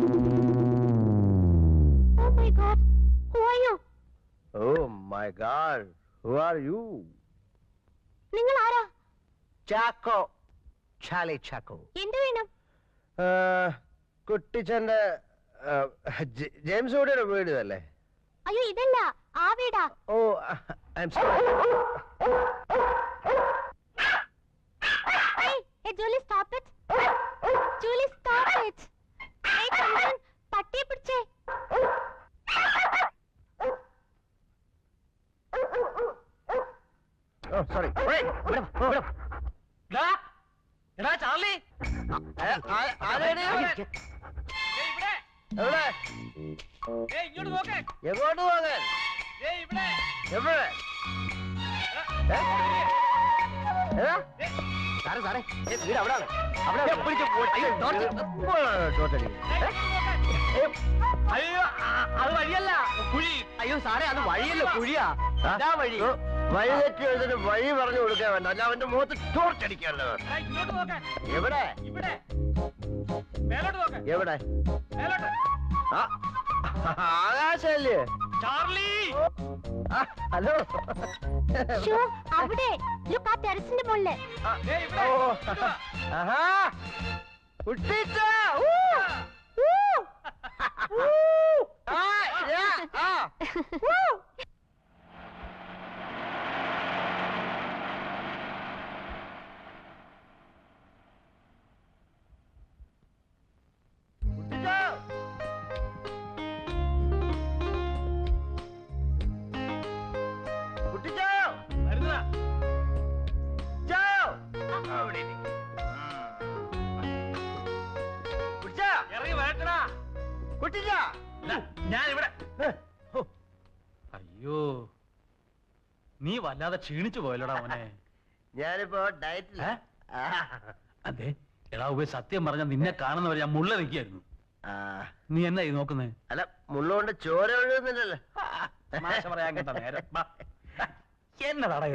Oh my God. Who are you? Oh my God. Who are you? നിങ്ങൾ ആരാ? Chaco. Charlie Chaco. എന്ത് വേണം? കുട്ടിച്ചന്റെ James ഓടിയുടെ വീട് അല്ലേ? അയ്യോ ഇതല്ല, ആ വീടാ. Oh I am sorry. Hey, Julie, stop it. Julie, stop it. Hey, Chandan, പട്ടിയെ പിടിച്ചേ. Oh, sorry. Wait, wait. എടാ ചാർലി, ഇങ്ങോട്ട് നോക്കേ. എങ്ങോട്ട് പോകാൻ? ഇവിടെ എവിടെ? സാറേ സാറേ, വീട് അവിടാണ്. അയ്യോ, അത് വഴിയല്ല, കുഴി. അയ്യോ സാറേ, അത് വഴിയല്ല, കുഴിയാ. വഴി വഴി തെറ്റി എഴുതിട്ട് വഴി പറഞ്ഞു കൊടുക്കാൻ വേണ്ട, അല്ല അവന്റെ മുഖത്ത് ടോർച്ചടിക്കാല്ലോ. ഇങ്ങോട്ട് നോക്കാൻ. എവിടെ? ഇവിടെ മേലോട്ട് നോക്കാൻ. എവിടെ? മേലോട്ട്. ആകാശല്ലേ? Charlie, hello. ഷോ, അവിടെ. ലുക്ക് ആ ടെറസിന്റെ മുകളില്. കുട്ടിച്ച ഞാൻ ഇവിടെ. അയ്യോ, നീ വല്ലാതെ ക്ഷീണിച്ചു പോയല്ലോടാ മോനെ. ഞാനിപ്പോ ഡയറ്റില. അതെ എടാ ഉപ, സത്യം പറഞ്ഞ നിന്നെ കാണുന്നവരെ ഞാൻ മുള്ള നിൽക്കായിരുന്നു. നീ എന്നാ ഈ നോക്കുന്നേ? അല്ല, മുള്ളുകൊണ്ട് ചോര ഒഴുകുന്നില്ലല്ലോ. പറയാൻ കേട്ട നേരം എന്നതാടാ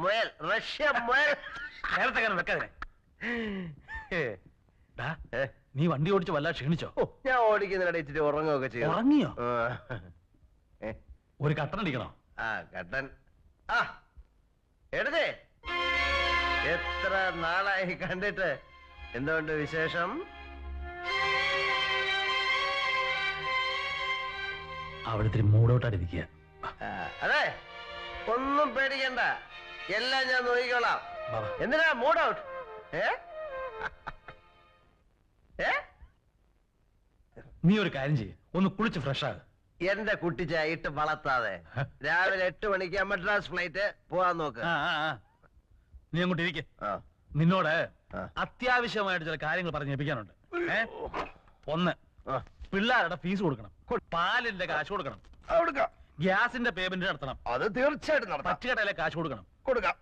മുയൽ, റഷ്യ മുയൽ. നേരത്തെ കാരണം വെക്കാതെ. നീ വണ്ടി ഓടിച്ച് വല്ല ക്ഷീണിച്ചോ? ഞാൻ ഓടിക്കുന്നില്ല, ഇച്ചിരി ഉറങ്ങുകയൊക്കെ ചെയ്യും. ഉറങ്ങിയോ? ഒരു കട്ടൻ അടിക്കണോ? കട്ടൻ. എടുത്തേ, എത്ര നാളായി കണ്ടിട്ട്. എന്തുകൊണ്ട് വിശേഷം? അവിടുത്തെ മൂടോട്ടായിരിക്കുക. അതെ, ഒന്നും പേടിക്കണ്ട, എല്ലാം ഞാൻ നോക്കിക്കോളാം. എന്തിനാ മൂഡ് ഔട്ട്? നീ ഒരു കാര്യം ചെയ്യ്, ഒന്ന് കുളിച്ച് ഫ്രഷ് ആകും. എന്റെ കുട്ടിച്ച ഇട്ട് വളർത്താതെ രാവിലെ 8 മണിക്ക് മദ്രാസ് ഫ്ലൈറ്റ് പോവാൻ നോക്ക്. നീ അങ്ങോട്ട് ഇരിക്ക. നിന്നോട് അത്യാവശ്യമായിട്ട് ചില കാര്യങ്ങൾ പറഞ്ഞേൽപ്പിക്കാനുണ്ട്. ഒന്ന്, പിള്ളേരുടെ ഫീസ് കൊടുക്കണം, പാലിന്റെ കാശ് കൊടുക്കണം, ഗ്യാസിന്റെ പേയ്മെന്റ് നടത്തണം. അത് തീർച്ചയായിട്ടും നടത്താം. പറ്റുകടയിലെ കാശ് കൊടുക്കണം. കൊടുക്കാം.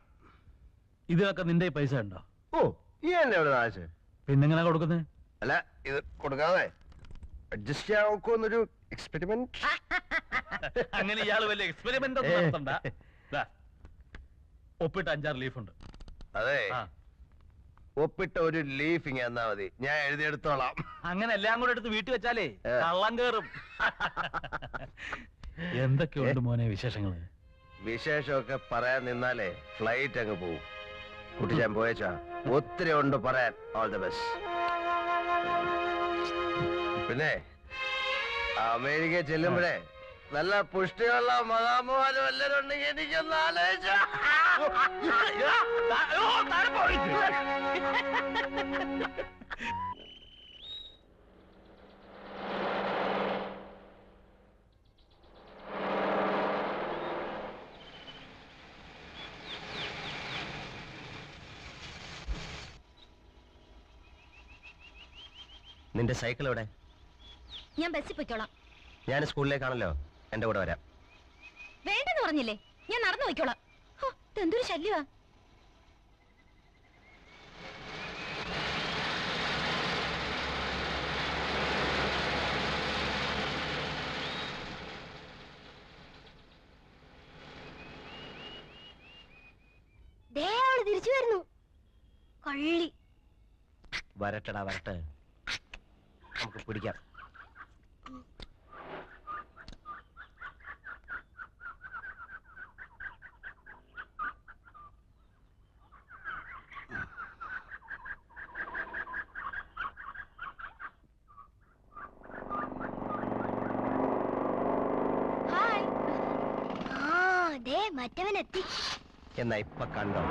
ഇതിനൊക്കെ നിന്റെ പൈസ ഉണ്ടോ? ഓ, ഈ എന്നെ എവിടെ കാശ്? പിന്നെങ്ങനെ കൊടുക്കുന്നത്? അല്ല, ഇത് കൊടുക്കാതെ അഡ്ജസ്റ്റ് ചെയ്യാൻ നോക്കുന്നൊരു എക്സ്പെരിമെന്റ്. അങ്ങനെ ഇയാള് വലിയ എക്സ്പെരിമെന്റ് ഒന്നും നടത്തണ്ട. ഒപ്പിട്ട് 5-6 ലീഫ് ഉണ്ട്. അതെ, ഒപ്പിട്ട ഒരു ലീഫിങ് എന്നാ മതി, ഞാൻ എഴുതിയെടുത്തോളാം. അങ്ങനെ എല്ലാം കൂടെ എടുത്ത് വീട്ടിൽ വെച്ചാലേ കള്ളം കേറും. എന്തൊക്കെയുണ്ട് മോനെ വിശേഷങ്ങള്? വിശേഷമൊക്കെ പറയാൻ നിന്നാലേ ഫ്ലൈറ്റ് അങ്ങ് പോവും. കുട്ടി ഞാൻ പോയച്ചാ ഒത്തിരി ഉണ്ട് പറയാൻ. All the best. പിന്നെ അമേരിക്ക ചെല്ലുമ്പോഴേ നല്ല പുഷ്ടിയുള്ള മഹാമോഹനും എല്ലാരും ഉണ്ടെങ്കിൽ എനിക്കൊന്ന് ആലോചിച്ച. നിന്റെ സൈക്കിൾ എവിടെ? ഞാൻ ബസ്സിൽ പോയിക്കോളാം. ഞാൻ സ്കൂളിലേക്കാണല്ലോ, എന്റെ കൂടെ വരാം. വേണ്ടെന്ന് പറഞ്ഞില്ലേ, ഞാൻ നടന്നു പോയിക്കോളാം. എന്തൊരു ശല്യമാ. അവള് തിരിച്ചു വരുന്നു. കള്ളി. വരട്ടടാ വരട്ടെ, നമുക്ക് പിടിക്കാം. മറ്റവനെത്തി. എന്നാ ഇപ്പൊ കണ്ടോ?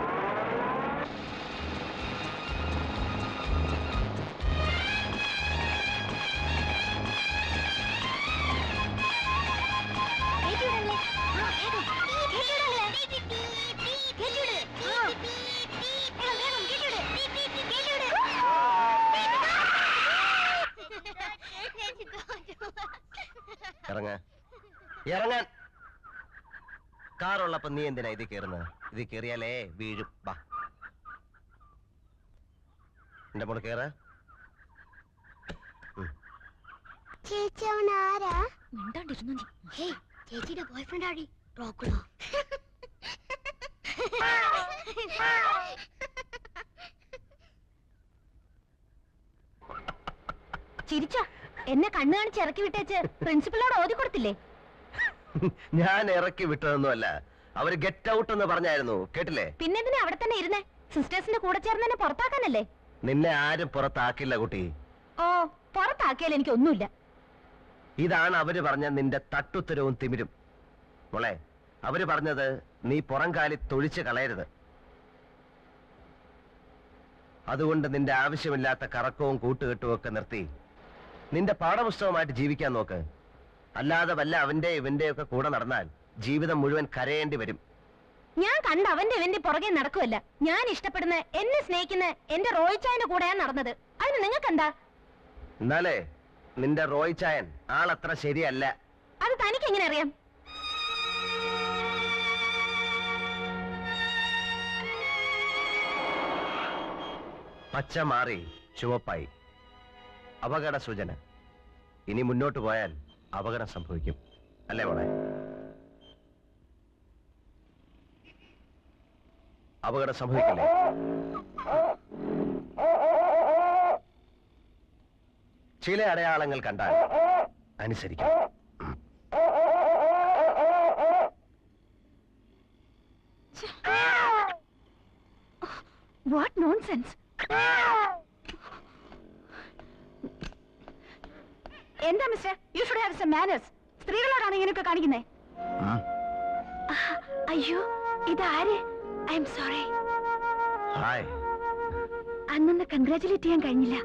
ഇറങ്ങ ഇറങ്ങാൻ. കാറുള്ളപ്പോ നീ എന്തിനാ ഇത് കേറുന്നത്? ഇത് കേറിയാലേ വീഴും. ബാ എന്റെ മോള് കേറ. ചേച്ചി അവൻ ആരാ? മിണ്ടാണ്ടിരുന്നു നീ. ഹേയ്, ചേച്ചിയുടെ ബോയ്ഫ്രണ്ട് ആടി റോക്കുളോ. ചിരിച്ചോ? എന്നെ കണ്ണു കാണിച്ച് ഇറക്കി വിട്ടേച്ച് പ്രിൻസിപ്പളിനോട് ഓതി കൊടുത്തില്ലേ? ഞാൻ ഇറക്കി വിട്ടതൊന്നുമല്ല, അവര് ഗെറ്റ് ഔട്ട് എന്ന് പറഞ്ഞായിരുന്നു, കേട്ടില്ലേ? പിന്നെന്തിനാ അവിടെ തന്നെ ഇരുന്നേ? സിസ്റ്റേഴ്സിന്റെ കൂടെ ചേർന്ന് എന്നെ പുറത്താക്കാനല്ലേ? നിന്നെ ആരും പുറത്താക്കില്ല കുട്ടി. ഓ, പുറത്താക്കിയാൽ എനിക്ക് ഒന്നുമില്ല. ഇതാണ് അവര് പറഞ്ഞ നിന്റെ തട്ടുത്തരവും തിമിരും. മോളെ, അവര് പറഞ്ഞത് നീ പുറം കാലി തൊഴിച്ച് കളയരുത്. അതുകൊണ്ട് നിന്റെ ആവശ്യമില്ലാത്ത കറക്കവും കൂട്ടുകെട്ടും ഒക്കെ നിർത്തി നിന്റെ പാഠപുസ്തകമായിട്ട് ജീവിക്കാൻ നോക്ക്. അല്ലാതെ വല്ല അവന്റെ ഇവന്റെ ഒക്കെ കൂടെ നടന്നാൽ ജീവിതം മുഴുവൻ കരയേണ്ടി വരും. ഞാൻ കണ്ട അവന്റെ ഇവന്റെ പുറകെ നടക്കുമല്ല. ഞാൻ ഇഷ്ടപ്പെടുന്ന, എന്നെ സ്നേഹിക്കുന്ന എന്റെ റോയിച്ചായന്റെ കൂടെയാണ് നടന്നത്. അതിന് നിങ്ങൾക്കെന്താ? എന്നാലേ നിന്റെ റോയ് ചായൻ ആളത്ര ശരിയല്ല. അത് തനിക്ക് എങ്ങനെ അറിയാം? പച്ച മാറി ചുവപ്പായി. അപകട സൂചന. ഇനി മുന്നോട്ട് പോയാൽ അപകടം സംഭവിക്കും, അല്ലേ മോളെ? അപകടം സംഭവിക്കില്ലേ? ചില അടയാളങ്ങൾ കണ്ടാൽ അനുസരിക്കണം. What nonsense! എന്താ mister? You should have some manners. സ്ത്രീകളോടാണ് ഇങ്ങനെയൊക്കെ കാണിക്കുന്നേ. അയ്യോ, ഇതാര്? I am sorry. ഹായ്. അന്നൊന്ന് കൺഗ്രാറ്റുലേറ്റ് ചെയ്യാൻ കഴിഞ്ഞില്ല.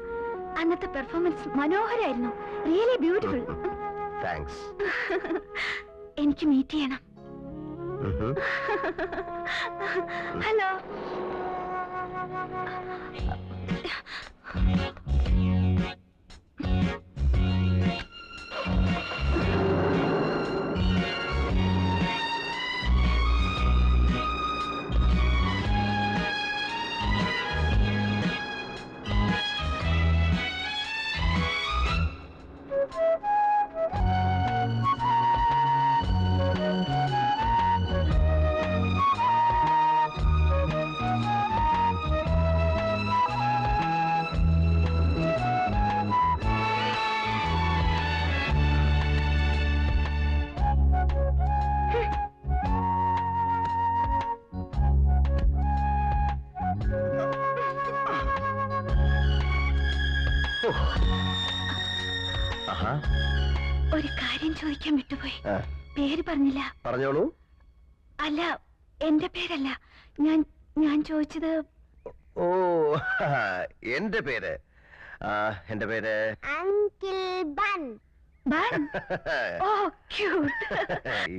അന്നത്തെ പെർഫോമൻസ് മനോഹരായിരുന്നു. Really beautiful. താങ്ക്സ്. എനിക്ക് മീറ്റ് ചെയ്യണം. ഹലോ. ഒരു കാര്യം ചോദിക്കാൻ വിട്ടുപോയി. പേര് പറഞ്ഞില്ല. പറഞ്ഞോളൂ. അല്ല, എന്റെ പേരല്ല. ഞാൻ ചോദിച്ചത്. ഓ, എന്റെ പേര് uncle Bun. Bun? Oh, cute.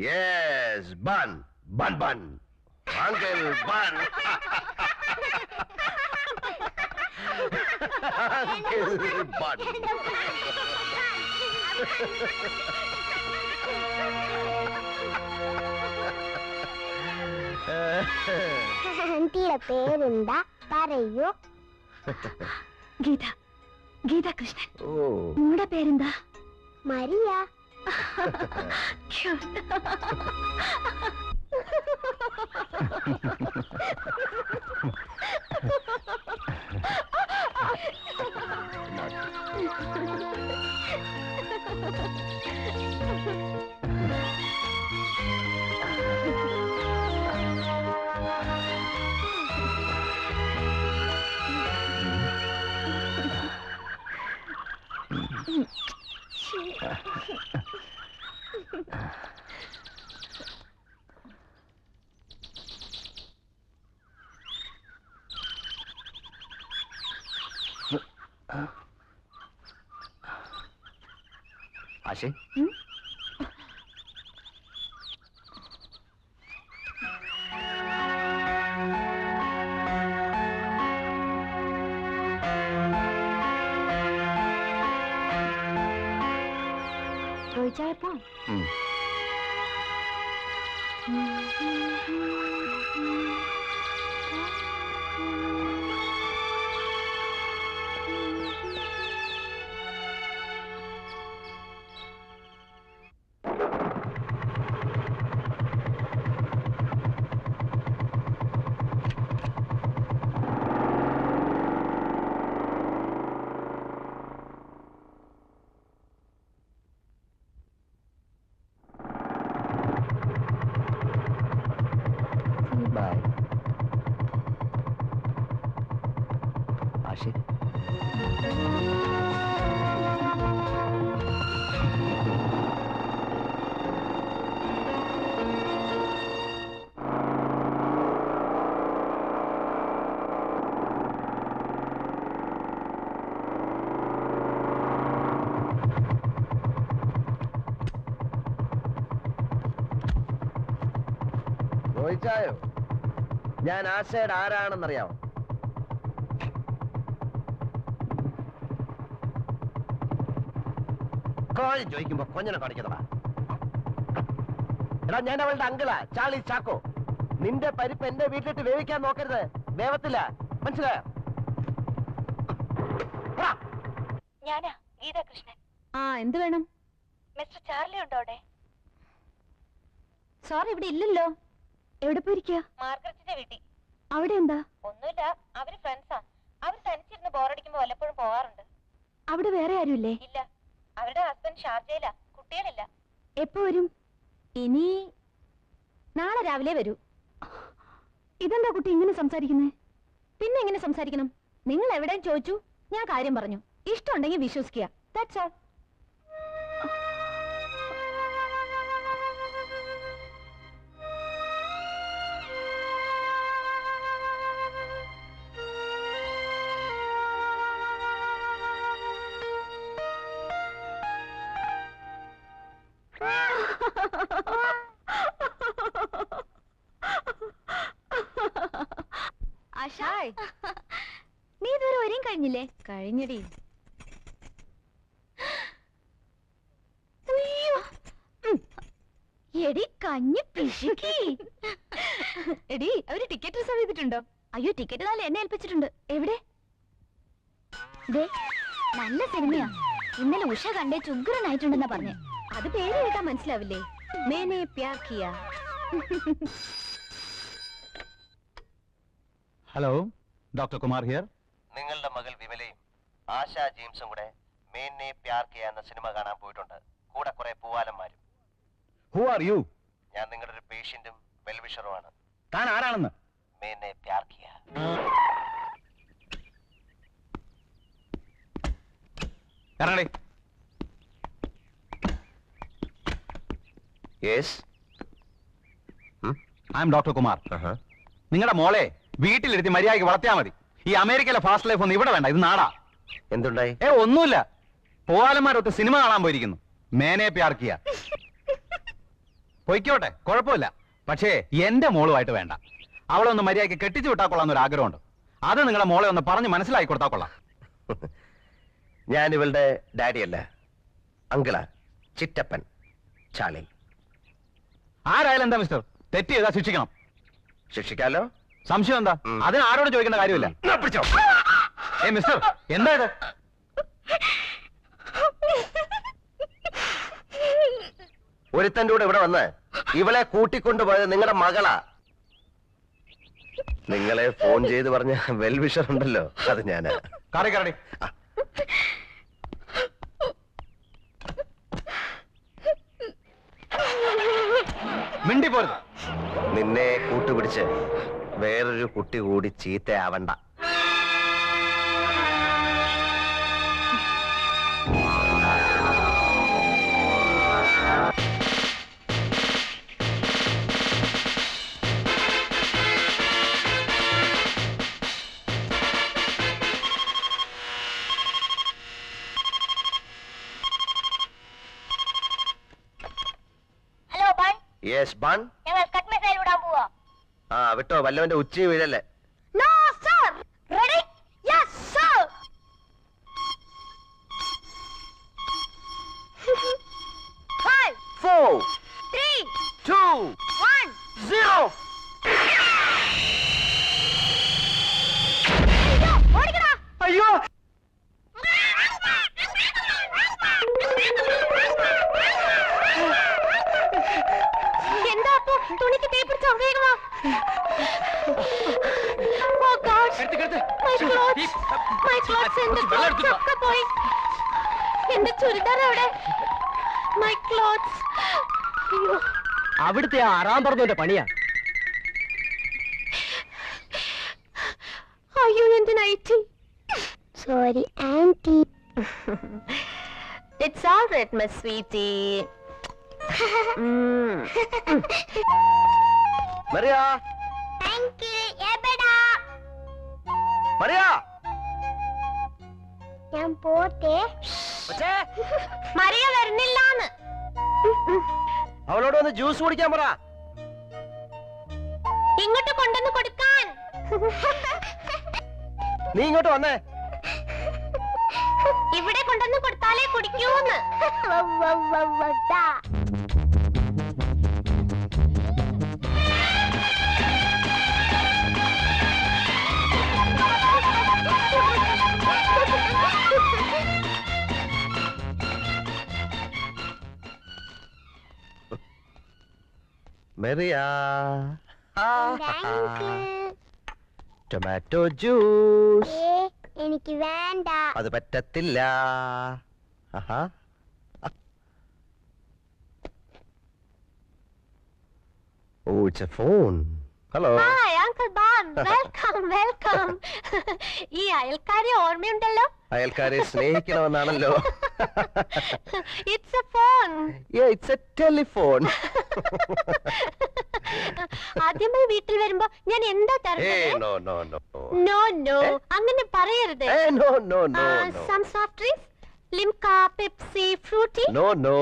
Yes, Bun Bun Bun. Uncle Bun. Uncle Bun. ആന്റിയുടെ പേരെന്താ പറയൂ? ഗീത. ഗീത കൃഷ്ണൻ. നിങ്ങളുടെ പേരെന്താ? മരിയ. ആശേ, ഉം? ചോദിച്ചായപ്പോ ഉം. ബൈ ആശേ. ചോദിച്ചായോ ഞാൻ ആശയുടെ ആരാണെന്നറിയാമോ? കാര്യം ചോദിക്കുമ്പോ കൊഞ്ഞനെ കാണിക്കുന്നതാ. എടാ, ഞാൻ അവളുടെ അങ്കിളാ, ചാർലി ചാക്കോ. നിന്റെ പരിപ്പ് എന്റെ വീട്ടിലിട്ട് വേവിക്കാൻ നോക്കരുത്, വേവത്തില്ല, മനസ്സിലായോ? ഞാനാ ഗീതാ കൃഷ്ണൻ. ആ, എന്ത് വേണം? മിസ്റ്റർ ചാർലി ഉണ്ടോ അവിടെ? സാർ ഇവിടെ ഇല്ലല്ലോ. എവിടെ പോയിരിക്കുക? മാർഗരറ്റിന്റെ വീട്ടിൽ. അവിടെ എന്താ? ഒന്നുമില്ല, അവര് ഫ്രണ്ട്സാ. അവർ തനിച്ചിരുന്ന് ബോറടിക്കുമ്പോ വല്ലപ്പോഴും പോവാറുണ്ട്. അവിടെ വേറെ ആരുമില്ലേ? ഇല്ല, അവരുടെ ഹസ്ബൻഡ് ഷാർജയിലാ, കുട്ടികളില്ല. എപ്പോ വരും? ഇനി നാളെ രാവിലെ വരൂ. ഇതെന്താ കുട്ടി ഇങ്ങനെ സംസാരിക്കുന്നേ? പിന്നെ എങ്ങനെ സംസാരിക്കണം? നിങ്ങൾ എവിടെയും ചോദിച്ചു, ഞാൻ കാര്യം പറഞ്ഞു. ഇഷ്ടമുണ്ടെങ്കിൽ വിശ്വസിക്കുക. That's all. ആശായ്, നീ ഇതുവരെ വരെയും കഴിഞ്ഞില്ലേ? കഴിഞ്ഞടി. എടി കഞ്ഞി പിശുക്കി. എടി, അവര് ടിക്കറ്റ് റിസർവ് ചെയ്തിട്ടുണ്ടോ? അയ്യോ, ടിക്കറ്റ് നാളെ എന്നെ ഏൽപ്പിച്ചിട്ടുണ്ട്. എവിടെ? ദേ, നല്ല സിനിമയാ. ഇന്നലെ ഉഷ കണ്ടേ ചുഗ്രനായിട്ടുണ്ടെന്നാ പറഞ്ഞേ. അത് പേര് കേട്ടാ മനസ്സിലാവില്ലേ? Maine Pyar Kiya. Hello, doctor Kumar here. നിങ്ങളുടെ മകൾ വിമലയും ആശ ജെയിംസും കൂടെ മേനെ പ്യാർ കിയ എന്ന സിനിമ കാണാൻ പോയിട്ടുണ്ട്. കൂടെ കുറെ പൂവാലന്മാരും. Who are you? ഞാൻ നിങ്ങളുടെ ഒരു പേഷ്യന്റും വെൽവിഷറുമാണ്. താൻ ആരാണെന്ന്? മേനെ പ്യാർ കിയ. ഇറങ്ങടേ. Yes, I am doctor Kumar. നിങ്ങളുടെ മോളെ വീട്ടിലിരുത്തി മര്യാദയ്ക്ക് വളർത്തിയാൽ മതി. ഈ അമേരിക്കയിലെ ഫാസ്റ്റ് ലൈഫ് ഒന്നും ഇവിടെ വേണ്ട, ഇത് നാടാ. എന്തുണ്ടായി? ഒന്നുമില്ല, പോവാലന്മാരൊത്ത് സിനിമ കാണാൻ പോയിരിക്കുന്നു. മേനെ പ്യാർ കിയ. പൊയ്ക്കോട്ടെ, കുഴപ്പമില്ല. പക്ഷേ എന്റെ മോളുമായിട്ട് വേണ്ട. അവളെ ഒന്ന് മര്യാദയ്ക്ക് കെട്ടിച്ചു വിട്ടാൽ കൊള്ളാൻ ഒരു ആഗ്രഹമുണ്ട്. അത് നിങ്ങളുടെ മോളെ ഒന്ന് പറഞ്ഞ് മനസ്സിലാക്കി കൊടുത്താൽ കൊള്ളാം. ഞാൻ ഇവളുടെ ഡാഡിയല്ല, അങ്കിളാ, ചിറ്റപ്പൻ ചാളി. ആരായാലും എന്താ മിസ്റ്റർ, തെറ്റ് ചെയ്താൽ ശിക്ഷിക്കണം. ശിക്ഷിക്കാലോ? സംശയം എന്താ? അതിന് ആരോടും ചോദിക്കേണ്ട കാര്യമില്ല. പിടിച്ചോ. മിസ്റ്റർ, എന്താ ഇത്? ഒരുത്തൻ്റെ കൂടെ ഇവിടെ വന്ന് ഇവളെ കൂട്ടിക്കൊണ്ടുപോയത് നിങ്ങളുടെ മകളാ. നിങ്ങളെ ഫോൺ ചെയ്ത് പറഞ്ഞ വെൽവിഷർ ഉണ്ടല്ലോ, അത് ഞാനാ. കറി കറടി. മിണ്ടി പോരുത്. നിന്നെ കൂട്ടുപിടിച്ച് വേറൊരു കുട്ടി കൂടി ചീത്തയാവണ്ട. Yes Bun. ഞങ്ങൾ കട്ട് മസാല ഇടാൻ പോവാ. ആ വിട്ടോ, വല്ലവന്റെ ഉച്ചി വീഴല്ലേ. No sir. Ready? Yes sir. 5 4 3 2 1 0. ഓടിക്കടാ. അയ്യോ എന്താ അപ്പോ തുണിക്ക് തേ പിടിച്ചോ? വേഗം വാ. Oh God. My clothes and the clothes ഒക്കെ പോയി. എന്റെ ചുരിദാർ എവിടെ? My clothes. അയ്യോ. അവിടുത്തെ ആറാം പറഞ്ഞവന്റെ പണിയാ. അയ്യോ എന്റെ nighty. Sorry auntie. It's all right my sweetie. Mariya, Thank you. എബടാ. മറിയ. ഞാൻ പോട്ടെ. കൊച്ചേ, മറിയ വരുന്നില്ലാന്ന്. അവളോട് ഒന്ന് ജ്യൂസ് കുടിക്കാൻ പറ. ഇങ്ങോട്ട് കൊണ്ടുവന്ന് കൊടുക്കാൻ. നീ ഇങ്ങോട്ട് വന്നേ. ഇവിടെ കൊണ്ടുവന്ന് കൊടുത്താലേ കുടിക്കൂന്ന്. Mariya, tomato juice. എനിക്ക് വേണ്ട. അത് പറ്റത്തില്ല. ആഹാ. Oh it's a phone. Hello. Hi uncle Bun. Welcome welcome. ഈ അയൽക്കാരെ ഓർമ്മയുണ്ടല്ലോ? അയൽക്കാരെ സ്നേഹിക്കണമെന്നാണല്ലോ. It's a phone. It's a telephone. ആദ്യമായി വീട്ടിൽ വരുമ്പോ ഞാൻ എന്താ ഏയ് തരുന്നത്? No no no. No no അങ്ങനെ പറയരുത്. No no no no. Some soft drinks, Limca, Pepsi, fruity. No no.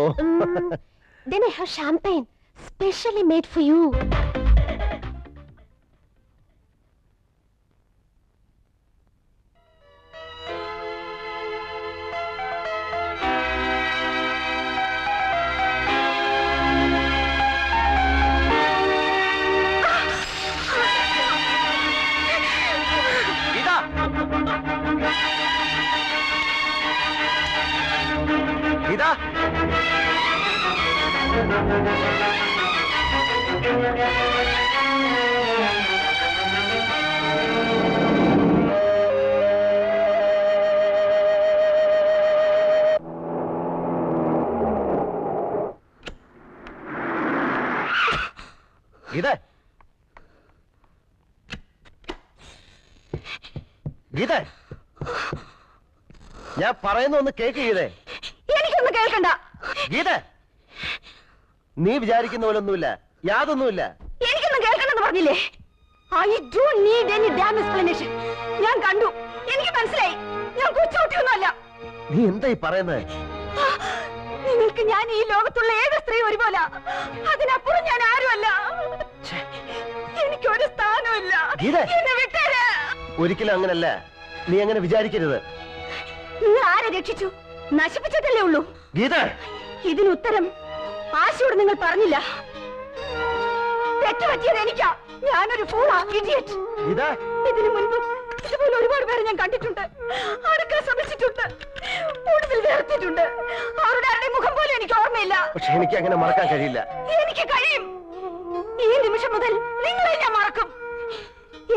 Then I have champagne, specially made for you. ഇതാ. ഇതാ. ഇത് ഗീത, ഞാൻ പറയുന്ന ഒന്ന് കേക്ക് ഗീതേ. എനിക്കൊന്നും കേൾക്കണ്ട. ഗീത, നീ വിചാരിക്കുന്ന പോലൊന്നുമില്ല, യാതൊന്നുമില്ല. എനിക്കൊന്നും കേൾക്കണമെന്ന് പറഞ്ഞില്ലേ? I don't need any damn explanation. ഞാൻ കണ്ടു, എനിക്ക് മനസ്സിലായി. ഞാൻ കൊച്ചുകുട്ടിയൊന്നുമല്ല. നീ എന്തായി പറയുന്നത്? നിങ്ങൾക്ക് ഞാൻ ഈ ലോകത്തുള്ള ഏത് സ്ത്രീ ഒരുപോലെ, അതിനപ്പുറം ഞാൻ ആരുമല്ല. എനിക്കൊരു സ്ഥാനമില്ല. ഗീത, എന്നെ വിട്ടേര്. ഒരിക്കലും അങ്ങനല്ല. നീ അങ്ങനെ വിചാരിക്കരുത്. നിങ്ങൾ ആരെ രക്ഷിച്ചു? നശിപ്പിച്ചിട്ടല്ലേ ഉള്ളൂ. ഗീത, ഇതിന് ഉത്തരം ആശയോട് നിങ്ങൾ പറഞ്ഞില്ല. തെറ്റുപറ്റിയത് എനിക്കാ. ഞാനൊരു ഫൂളാ, ഇഡിയറ്റ്. ഗീത, ഇതിനു മുൻപ് ഇതുപോലെ ഒരുപാട് പേരെ ഞാൻ കണ്ടിട്ടുണ്ട്. അടുക്കാൻ ശ്രമിച്ചിട്ടുണ്ട്, കൂടുതൽ വേർത്തിട്ടുണ്ട്. അവരുടെ ആരുടെ മുഖം പോലും എനിക്ക് ഓർമ്മയില്ല. പക്ഷെ എനിക്ക് അങ്ങനെ മറക്കാൻ കഴിയില്ല. എനിക്ക് കഴിയും. ഈ നിമിഷം മുതൽ നിങ്ങളെ ഞാൻ മറക്കും.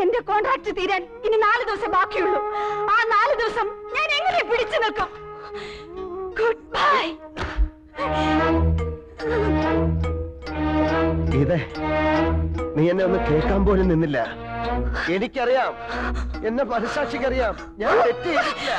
എന്റെ കോൺട്രാക്ട് തീരാൻ ഇനി 4 ദിവസം ബാക്കിയുള്ളൂ. ആ 4 ദിവസം ഞാൻ എങ്ങനെ പിടിച്ചു നിൽക്കും? Good bye. ഗീത, നീ എന്നെ ഒന്ന് കേൾക്കാൻ പോലും നിന്നില്ല. എനിക്കറിയാം, എന്നെ മനസ്സാക്ഷിക്കറിയാം, ഞാൻ തെറ്റ് ചെയ്തിട്ടില്ല.